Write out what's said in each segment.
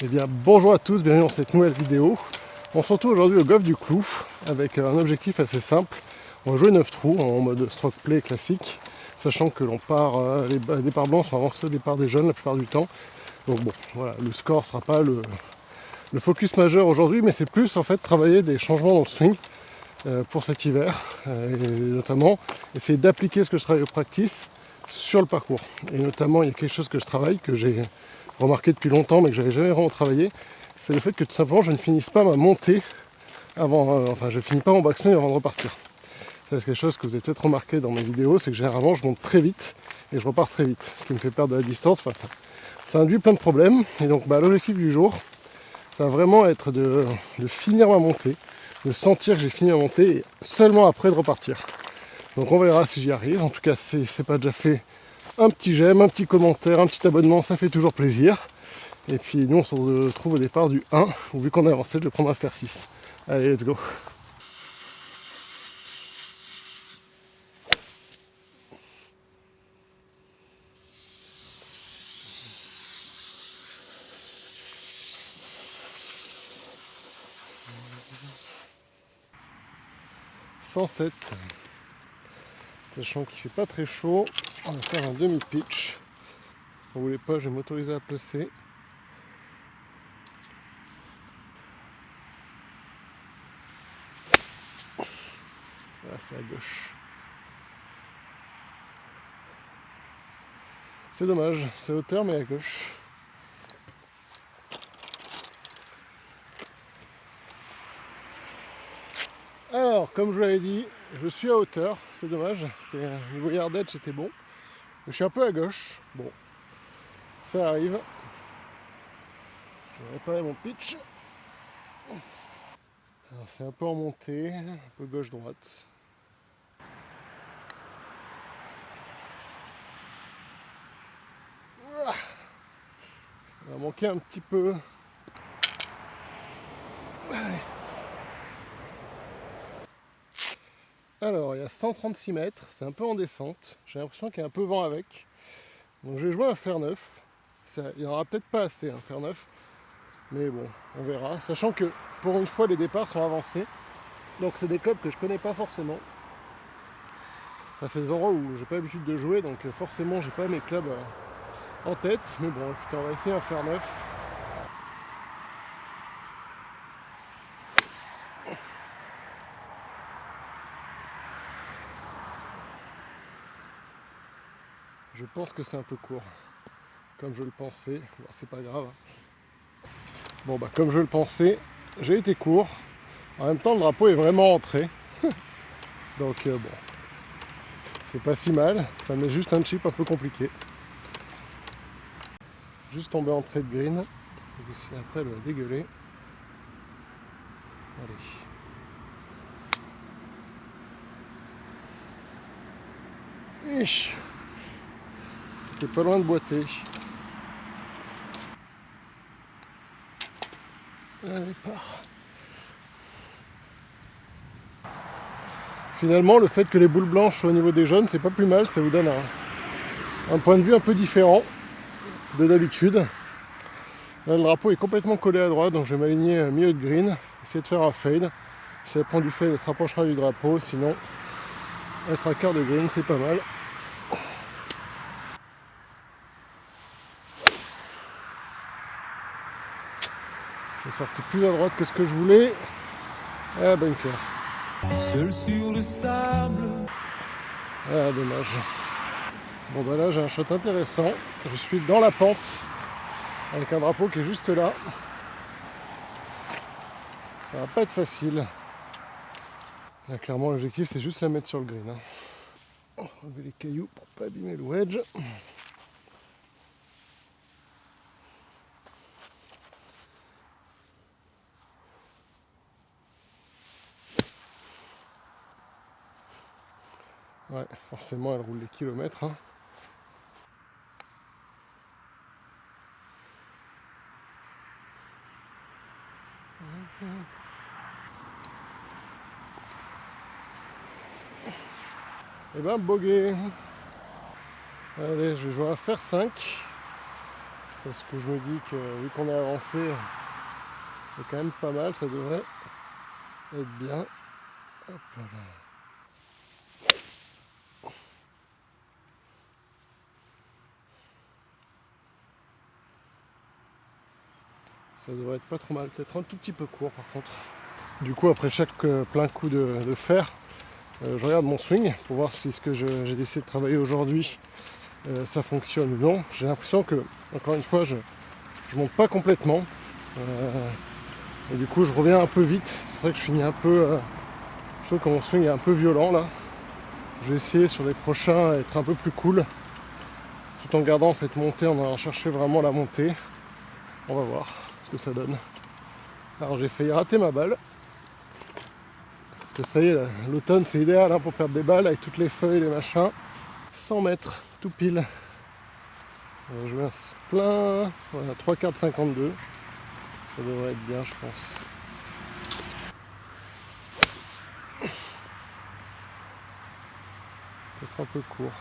Eh bien bonjour à tous, bienvenue dans cette nouvelle vidéo. On se retrouve aujourd'hui au golf du Clou avec un objectif assez simple. On va jouer 9 trous en mode stroke play classique, sachant que l'on part, les départs blancs sont avancés au départ des jeunes la plupart du temps. Donc bon, voilà, le score ne sera pas le focus majeur aujourd'hui, mais c'est plus en fait travailler des changements dans le swing pour cet hiver, et notamment essayer d'appliquer ce que je travaille au practice sur le parcours. Et notamment, il y a quelque chose que je travaille, que j'ai remarqué depuis longtemps, mais que j'avais jamais vraiment travaillé, c'est le fait que tout simplement je ne finisse pas ma montée avant, enfin je finis pas mon backswing avant de repartir. C'est quelque chose que vous avez peut-être remarqué dans mes vidéos, c'est que généralement je monte très vite et je repars très vite, ce qui me fait perdre de la distance. Enfin, ça induit plein de problèmes. Et donc l'objectif du jour, ça va vraiment être de finir ma montée, de sentir que j'ai fini ma montée et seulement après de repartir. Donc on verra si j'y arrive. En tout cas, si c'est pas déjà fait, un petit j'aime, un petit commentaire, un petit abonnement, ça fait toujours plaisir. Et puis nous on se retrouve au départ du 1, où vu qu'on a avancé, je vais prendre un fer 6. Allez, let's go. « 107. Sachant qu'il fait pas très chaud, on va faire un demi-pitch. Si vous voulez pas, je vais m'autoriser à placer. Là, c'est à gauche. C'est dommage, c'est hauteur mais à gauche. Alors, comme je vous l'avais dit, je suis à hauteur, c'est dommage. Niveau yardage, c'était bon. Mais je suis un peu à gauche. Bon, ça arrive. Je vais réparer mon pitch. Alors, c'est un peu en montée, un peu gauche-droite. Ça va manquer un petit peu. Allez. Alors, il y a 136 mètres, c'est un peu en descente. J'ai l'impression qu'il y a un peu vent avec. Donc je vais jouer un fer 9. Il n'y en aura peut-être pas assez, un fer 9. Mais bon, on verra. Sachant que pour une fois, les départs sont avancés. Donc c'est des clubs que je connais pas forcément. Enfin, c'est des endroits où j'ai pas l'habitude de jouer. Donc forcément, j'ai pas mes clubs en tête. Mais bon, écoutez, on va essayer un fer 9. Je pense que c'est un peu court. Comme je le pensais. Bon, c'est pas grave. Bon, bah comme je le pensais, j'ai été court. En même temps, le drapeau est vraiment entré. Donc bon, c'est pas si mal. Ça met juste un chip un peu compliqué. Juste tombé en trait de green. Et ici, après, elle va dégueuler. Allez. Ich. T'es pas loin de boiter. Allez, part. Finalement, le fait que les boules blanches soient au niveau des jaunes, c'est pas plus mal. Ça vous donne un point de vue un peu différent de d'habitude. Là, le drapeau est complètement collé à droite, donc je vais m'aligner milieu de green. Essayer de faire un fade. Si elle prend du fade, elle se rapprochera du drapeau. Sinon, elle sera quart de green, c'est pas mal. J'ai sorti plus à droite que ce que je voulais. Ah, bunker. Seul sur le sable. Ah, dommage. Bon, bah là, j'ai un shot intéressant. Je suis dans la pente avec un drapeau qui est juste là. Ça va pas être facile. Là, clairement, l'objectif, c'est juste la mettre sur le green. On va enlever les cailloux pour pas abîmer le wedge. Ouais, forcément, elle roule les kilomètres. Hein. Et ben, bogey. Allez, je vais jouer un fer 5. parce que je me dis que vu qu'on est avancé, c'est quand même pas mal, ça devrait être bien. Hop, voilà. Ça devrait être pas trop mal, peut-être un tout petit peu court par contre. Du coup, après chaque plein coup de fer, je regarde mon swing pour voir si ce que j'ai décidé de travailler aujourd'hui, ça fonctionne ou non. J'ai l'impression que, encore une fois, je monte pas complètement. Et du coup, je reviens un peu vite. C'est pour ça que je finis un peu. Je trouve que mon swing est un peu violent là. Je vais essayer sur les prochains à être un peu plus cool, tout en gardant cette montée, en allant chercher vraiment la montée. On va voir ce que ça donne. Alors j'ai failli rater ma balle. Ça y est, l'automne c'est idéal hein, pour perdre des balles avec toutes les feuilles, les machins. 100 mètres, tout pile. Je mets un plein, voilà, 3 quarts de 52. Ça devrait être bien, je pense. Peut-être un peu court.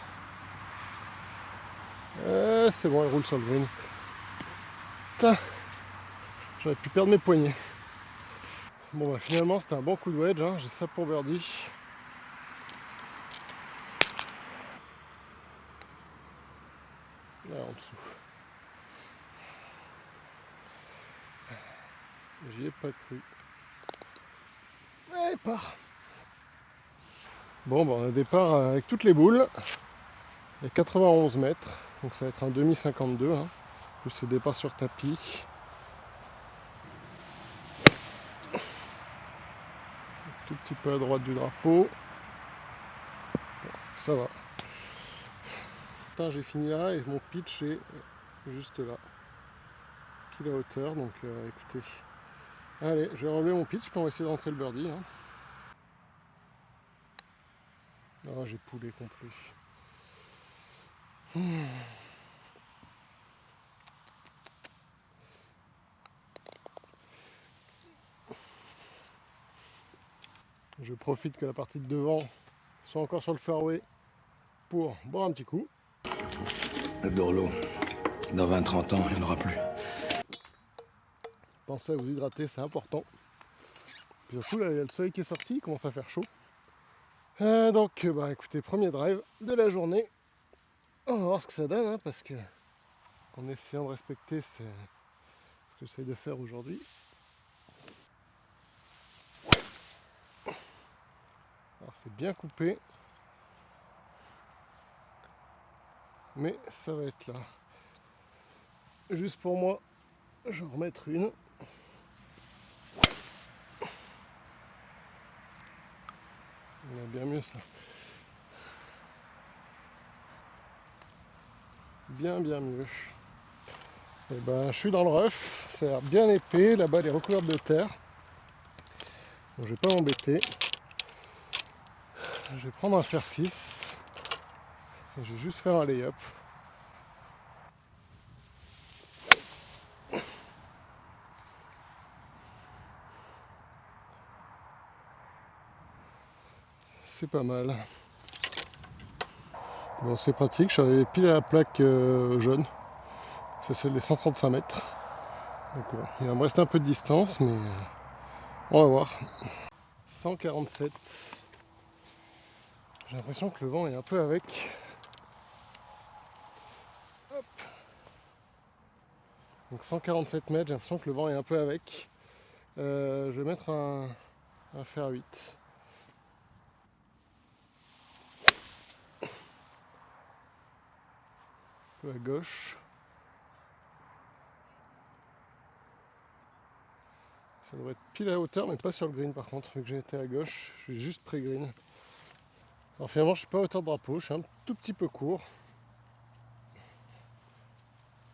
C'est bon, il roule sur le green. Putain, j'aurais pu perdre mes poignets. Bon, bah finalement, c'était un bon coup de wedge. Hein. J'ai ça pour birdie. Là, en dessous. J'y ai pas cru. Allez, part. Bon, bah, on a départ avec toutes les boules. Il y a 91 mètres. Donc ça va être un demi 52. Hein. Plus c'est départ sur tapis. Un tout petit peu à droite du drapeau. Bon, ça va. Putain, j'ai fini là et mon pitch est juste là. Pile à hauteur. Donc écoutez. Allez, je vais relever mon pitch puis on va essayer de rentrer le birdie. Hein. Ah, j'ai poulé complet. Je profite que la partie de devant soit encore sur le fairway pour boire un petit coup. Le Dorlo, dans 20-30 ans, il n'y en aura plus. Pensez à vous hydrater, c'est important. Puis du coup, là, il y a le soleil qui est sorti, il commence à faire chaud. Donc, bah écoutez, premier drive de la journée. On va voir ce que ça donne, hein, parce que en essayant de respecter ce que j'essaie de faire aujourd'hui. Alors, c'est bien coupé. Mais ça va être là. Juste pour moi, je vais en remettre une. Il y a bien mieux ça. Bien mieux. Et ben, je suis dans le rough, ça a l'air bien épais, la balle est recouverte de terre. Donc, je vais pas m'embêter. Je vais prendre un fer 6. Et je vais juste faire un lay-up. C'est pas mal. Bon, c'est pratique, je suis arrivé pile à la plaque jaune. C'est celle des 135 mètres. Donc, ouais, il va me rester un peu de distance, mais on va voir. 147. J'ai l'impression que le vent est un peu avec. Hop. Donc 147 mètres, j'ai l'impression que le vent est un peu avec. Je vais mettre un fer 8. Un peu à gauche. Ça devrait être pile à hauteur, mais pas sur le green par contre. Vu que j'ai été à gauche, je suis juste pré-green. Alors finalement, je suis pas à hauteur de drapeau, je suis un tout petit peu court.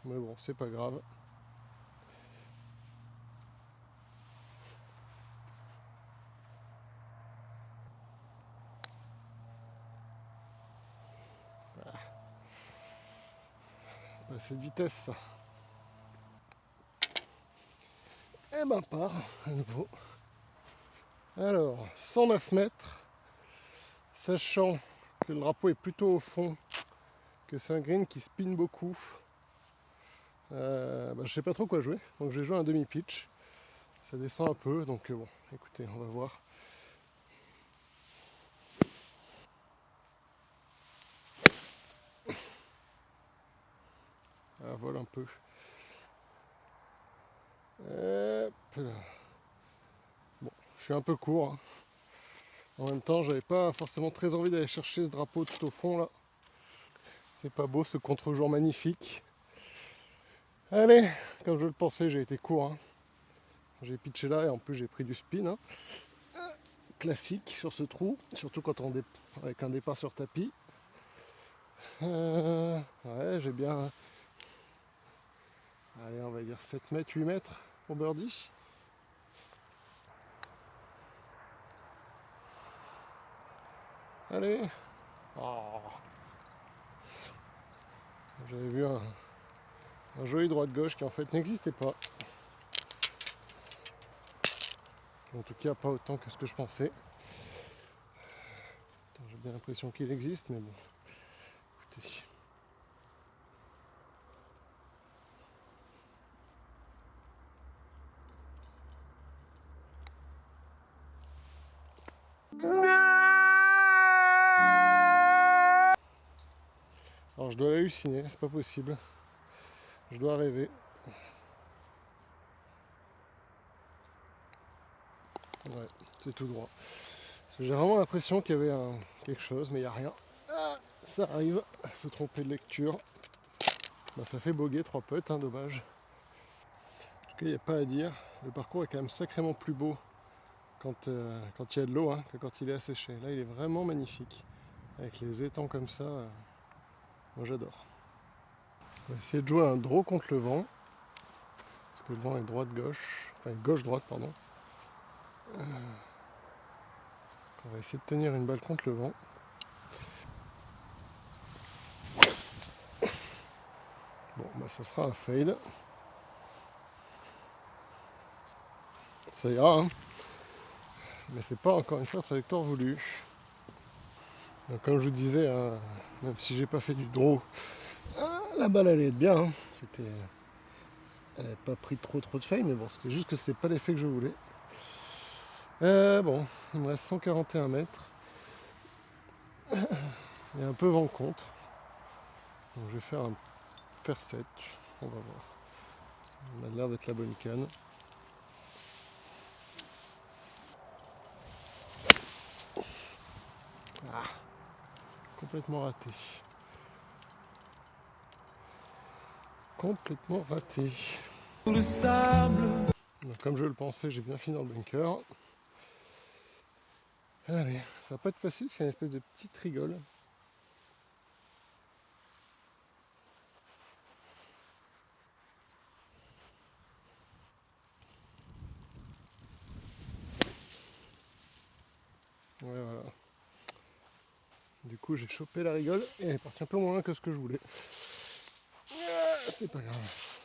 Mais bon, c'est pas grave. Bah, c'est de vitesse ça. Et ben part à nouveau. Alors, 109 mètres. Sachant que le drapeau est plutôt au fond, que c'est un green qui spin beaucoup. Je sais pas trop quoi jouer, donc je vais jouer un demi-pitch. Ça descend un peu, donc bon, écoutez, on va voir. Ça vole un peu. Hop là. Bon, je suis un peu court. Hein. En même temps, j'avais pas forcément très envie d'aller chercher ce drapeau tout au fond là. C'est pas beau ce contre-jour magnifique. Allez, comme je le pensais, j'ai été court. Hein. J'ai pitché là et en plus j'ai pris du spin. Hein. Classique sur ce trou, surtout quand on avec un départ sur tapis. Ouais, j'ai bien. Allez, on va dire 7 mètres, 8 mètres pour birdie. Allez. Oh. J'avais vu un joli droite-gauche qui en fait n'existait pas. En tout cas, pas autant que ce que je pensais. J'ai bien l'impression qu'il existe, mais bon. Écoutez. Alors je dois halluciner, c'est pas possible. Je dois rêver. Ouais, c'est tout droit. J'ai vraiment l'impression qu'il y avait quelque chose, mais il n'y a rien. Ah, ça arrive, se tromper de lecture. Ça fait boguer 3 putts, hein, dommage. En tout cas, il n'y a pas à dire. Le parcours est quand même sacrément plus beau quand il y a de l'eau hein, que quand il est asséché. Là, il est vraiment magnifique. Avec les étangs comme ça, moi j'adore. On va essayer de jouer un draw contre le vent. Parce que le vent est droite-gauche. Enfin, gauche-droite, pardon. On va essayer de tenir une balle contre le vent. Bon, ça sera un fade. Ça ira, hein. Mais c'est pas encore une fois trajectoire voulue. Donc, comme je vous disais, hein, même si j'ai pas fait du draw, la balle allait être bien. Hein. Elle n'avait pas pris trop de fade, mais bon, c'était juste que c'est pas l'effet que je voulais. Bon, il me reste 141 mètres. Il y a un peu vent contre. Donc je vais faire un faire 7. On va voir. Ça a l'air d'être la bonne canne. Ah, complètement raté. Complètement raté. Le sable. Donc, comme je le pensais, j'ai bien fini dans le bunker. Allez, ça va pas être facile, c'est une espèce de petite rigole. Ouais, voilà. Du coup, j'ai chopé la rigole et elle est partie un peu moins loin que ce que je voulais. C'est pas grave.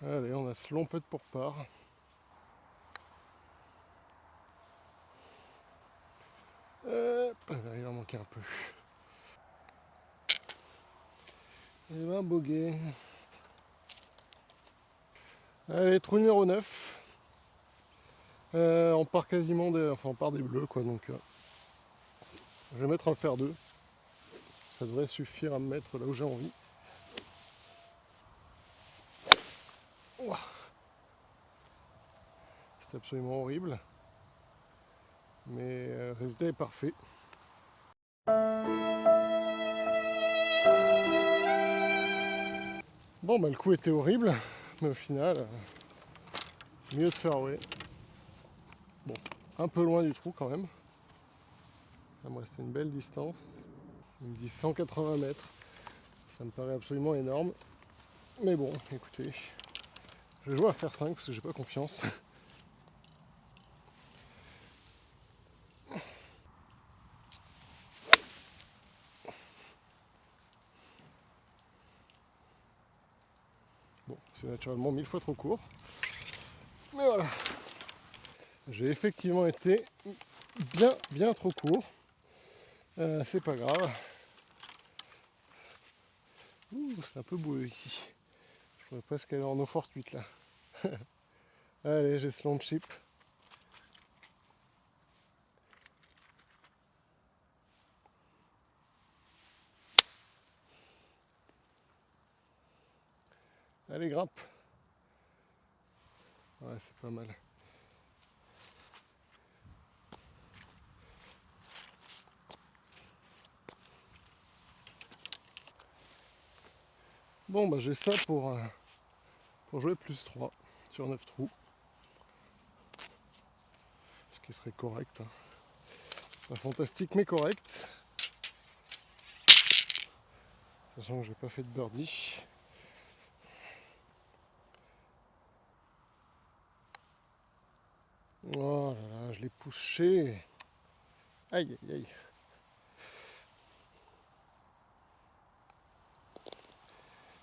Allez, on a ce long putt pour part. Il en manquait un peu. Et ben, bogey. Allez, trou numéro 9. On part quasiment on part des bleus, quoi. Donc, je vais mettre un fer 2. Ça devrait suffire à me mettre là où j'ai envie. Ouah. C'est absolument horrible. Mais le résultat est parfait. Bon, le coup était horrible, mais au final, mieux de fairway. Bon, un peu loin du trou quand même. Ça me restait une belle distance. Il me dit 180 mètres. Ça me paraît absolument énorme. Mais bon, écoutez, je vais jouer à faire 5 parce que j'ai pas confiance. Bon, c'est naturellement 1000 fois trop court. Mais voilà. J'ai effectivement été bien trop court. C'est pas grave. Ouh, c'est un peu boueux ici. Je pourrais presque aller en eau fortuite là. Allez, j'ai ce long chip. Allez, grimpe. Ouais, c'est pas mal. Bon, bah j'ai ça pour jouer plus 3 sur 9 trous. Ce qui serait correct. Hein. Pas fantastique, mais correct. Sachant que j'ai pas fait de birdie. Oh là là, je l'ai poussé. Aïe aïe aïe.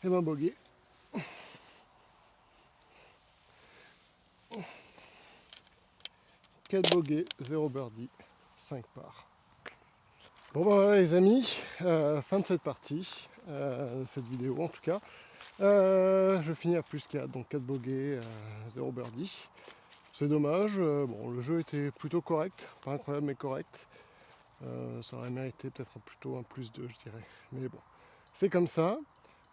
Et ben bogey. 4 bogeys, 0 birdie, 5 parts. Bon ben voilà les amis, fin de cette partie, cette vidéo en tout cas. Je finis à plus 4, donc 4 bogeys, 0 birdie. C'est dommage, bon le jeu était plutôt correct, pas incroyable mais correct. Ça aurait mérité peut-être plutôt un plus 2 je dirais. Mais bon, c'est comme ça.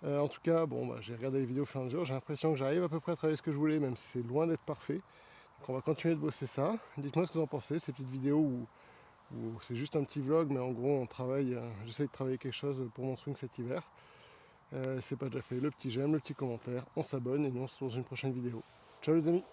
En tout cas, bon, bah, j'ai regardé les vidéos au fur et à mesure, j'ai l'impression que j'arrive à peu près à travailler ce que je voulais, même si c'est loin d'être parfait. Donc on va continuer de bosser ça. Dites-moi ce que vous en pensez, ces petites vidéos où c'est juste un petit vlog, mais en gros on travaille, j'essaie de travailler quelque chose pour mon swing cet hiver. C'est pas déjà fait, le petit j'aime, le petit commentaire, on s'abonne et nous on se retrouve dans une prochaine vidéo. Ciao les amis!